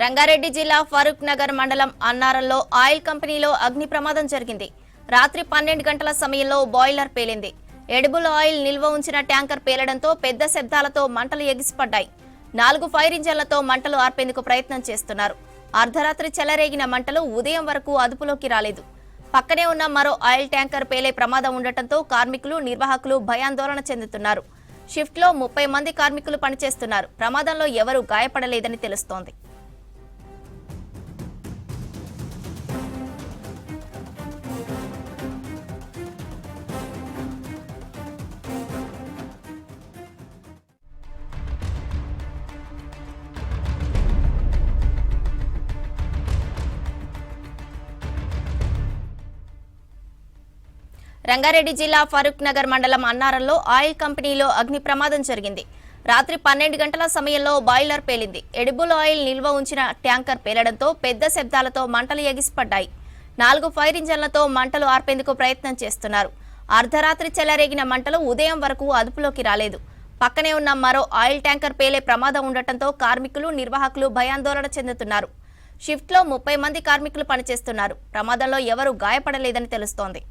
రంగారెడ్డి జిల్లా ఫరూక్ నగర్ మండలం అన్నారంలో ఆయిల్ కంపెనీలో అగ్ని ప్రమాదం జరిగింది. రాత్రి 12 గంటల సమయంలో బాయిలర్ పేలింది. ఎడిబుల్ ఆయిల్ నిల్వ ఉంచిన ట్యాంకర్ పేలడంతో పెద్ద శబ్దాలతో మంటలు ఎగిసిపడ్డాయి. 4 ఫైర్ ఇంజన్లతో మంటలు ఆర్పేందుకు ప్రయత్నం చేస్తున్నారు. అర్ధరాత్రి చెలరేగిన మంటలు ఉదయం వరకు అదుపులోకి రాలేదు. పక్కనే ఉన్న మరో ఆయిల్ ట్యాంకర్ పేలే ప్రమాదం ఉండటంతో కార్మికులు, నిర్వాహకులు భయాందోళన చెందుతున్నారు. షిఫ్ట్లో 30 మంది కార్మికులు పనిచేస్తున్నారు. ప్రమాదంలో ఎవరూ గాయపడలేదని తెలుస్తోంది. రంగారెడ్డి జిల్లా ఫరూక్ నగర్ మండలం అన్నారంలో ఆయిల్ కంపెనీలో అగ్ని ప్రమాదం జరిగింది. రాత్రి 12 గంటల సమయంలో బాయిలర్ పేలింది. ఎడిబుల్ ఆయిల్ నిల్వ ఉంచిన ట్యాంకర్ పేలడంతో పెద్ద శబ్దాలతో మంటలు ఎగిసిపడ్డాయి. 4 ఫైర్ ఇంజన్లతో మంటలు ఆర్పేందుకు ప్రయత్నం చేస్తున్నారు. అర్ధరాత్రి చెలరేగిన మంటలు ఉదయం వరకు అదుపులోకి రాలేదు. పక్కనే ఉన్న మరో ఆయిల్ ట్యాంకర్ పేలే ప్రమాదం ఉండటంతో కార్మికులు, నిర్వాహకులు భయాందోళన చెందుతున్నారు. షిఫ్ట్లో 30 మంది కార్మికులు పనిచేస్తున్నారు. ప్రమాదంలో ఎవరూ గాయపడలేదని తెలుస్తోంది.